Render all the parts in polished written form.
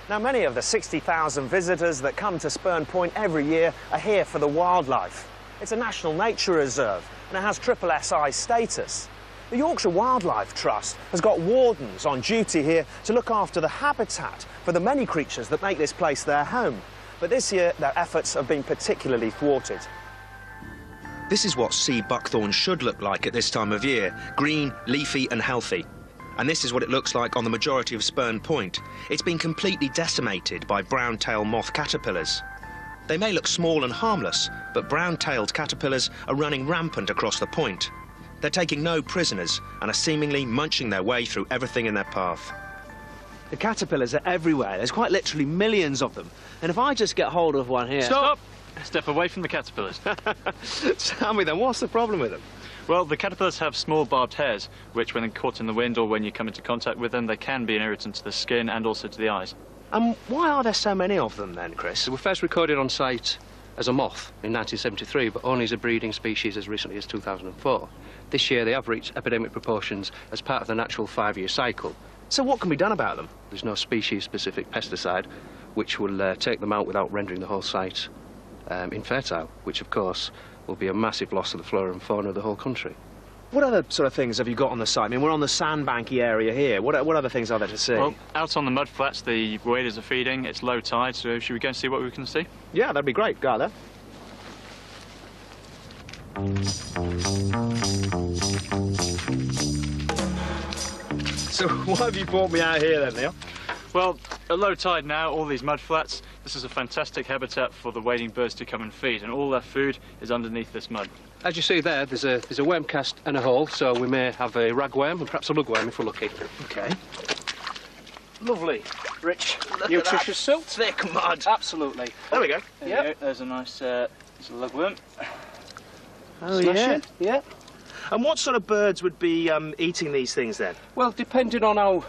Now, many of the 60,000 visitors that come to Spurn Point every year are here for the wildlife. It's a national nature reserve and it has SSSI status. The Yorkshire Wildlife Trust has got wardens on duty here to look after the habitat for the many creatures that make this place their home. But this year, their efforts have been particularly thwarted. This is what sea buckthorn should look like at this time of year, green, leafy and healthy. And this is what it looks like on the majority of Spurn Point. It's been completely decimated by brown-tailed moth caterpillars. They may look small and harmless, but brown-tailed caterpillars are running rampant across the point. They're taking no prisoners and are seemingly munching their way through everything in their path. The caterpillars are everywhere. There's quite literally millions of them. And if I just get hold of one here... Stop! Step away from the caterpillars. Tell me then, what's the problem with them? Well, the caterpillars have small barbed hairs, which when they're caught in the wind or when you come into contact with them, they can be an irritant to the skin and also to the eyes. And why are there so many of them then, Chris? They were first recorded on site as a moth in 1973, but only as a breeding species as recently as 2004. This year they have reached epidemic proportions as part of the natural 5-year cycle. So what can be done about them? There's no species-specific pesticide which will take them out without rendering the whole site infertile, which of course will be a massive loss to the flora and fauna of the whole country. What other sort of things have you got on the site? I mean, we're on the sandbanky area here. What other things are there to see? Well, out on the mud flats, the waders are feeding. It's low tide, so should we go and see what we can see? Yeah, that'd be great. Go out there. So why have you brought me out here then, Neil? Well, at low tide now, all these mud flats, this is a fantastic habitat for the wading birds to come and feed, and all their food is underneath this mud. As you see there, there's a worm cast and a hole, so we may have a ragworm and perhaps a lugworm if we're lucky. OK. Lovely, rich, nutritious silt. Thick mud. Absolutely. There we go. Yeah, there's a nice lugworm. Oh, Smashing. Yeah. And what sort of birds would be eating these things then? Well, depending on how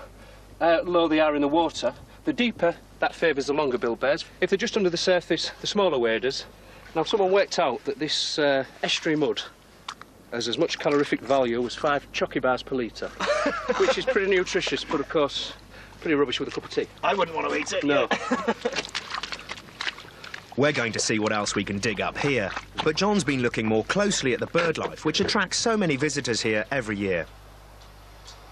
low they are in the water, the deeper, that favours the longer-billed birds. If they're just under the surface, the smaller waders. Now, someone worked out that this estuary mud has as much calorific value as 5 chocky bars per litre, which is pretty nutritious, but of course, pretty rubbish with a cup of tea. I wouldn't want to eat it. No. We're going to see what else we can dig up here. But John's been looking more closely at the bird life, which attracts so many visitors here every year.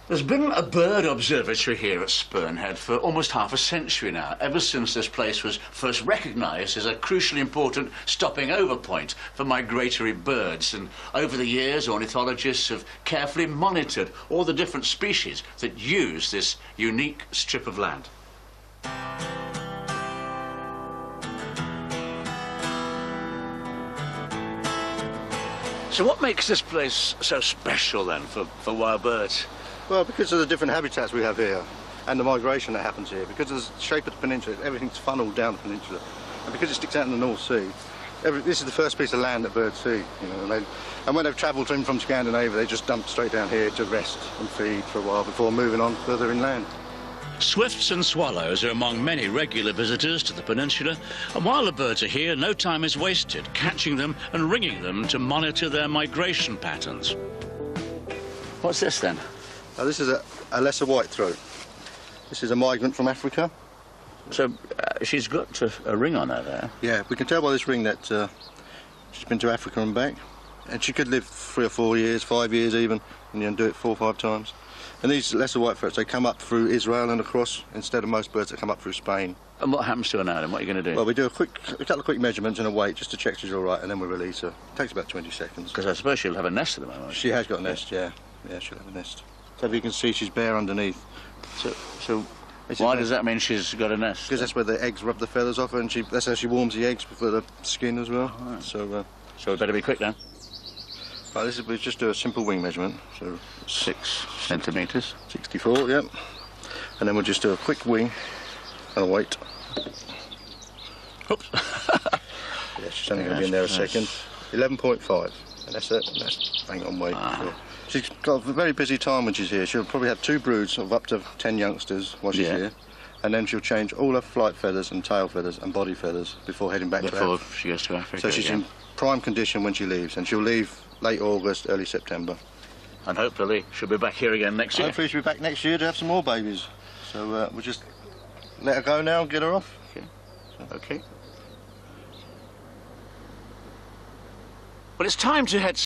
There's been a bird observatory here at Spurn Head for almost half a century now, ever since this place was first recognised as a crucially important stopping over point for migratory birds. And over the years, ornithologists have carefully monitored all the different species that use this unique strip of land. So what makes this place so special then for wild birds? Well, because of the different habitats we have here and the migration that happens here, because of the shape of the peninsula, everything's funneled down the peninsula. And because it sticks out in the North Sea, this is the first piece of land that birds see, you know. And when they've travelled in from Scandinavia, they just dump straight down here to rest and feed for a while before moving on further inland. Swifts and swallows are among many regular visitors to the peninsula, and while the birds are here, no time is wasted catching them and ringing them to monitor their migration patterns. What's this then? This is a lesser whitethroat. This is a migrant from Africa. So she's got a ring on her there. Yeah, we can tell by this ring that she's been to Africa and back. And she could live 3 or 4 years, 5 years even, and do it 4 or 5 times. And these lesser whitethroats, they come up through Israel and across, instead of most birds that come up through Spain. And what happens to her now then? What are you going to do? Well, we do a couple of quick measurements and a weight just to check she's all right, and then we release her. It takes about 20 seconds. Because I suppose she'll have a nest at the moment. She has got a nest, yeah. Yeah, she'll have a nest. So if you can see, she's bare underneath. So why does that mean she's got a nest? Because that's where the eggs rub the feathers off her, and that's how she warms the eggs for the skin as well. Right. So we better be quick then. Right, we just do a simple wing measurement. So 6 centimetres. 64, yep. And then we'll just do a quick wing and a weight. Oops. Yeah, she's only going to be in there a second. 11.5, and that's it. That's bang on weight. Yeah. She's got a very busy time when she's here. She'll probably have 2 broods of up to 10 youngsters while she's here. And then she'll change all her flight feathers and tail feathers and body feathers before heading back to Africa. Before she goes to Africa. So she's in prime condition when she leaves, and she'll leave late August, early September. And hopefully she'll be back here again next year. Hopefully she'll be back next year to have some more babies. So we'll just let her go now and get her off. Okay. Okay. Well, it's time to head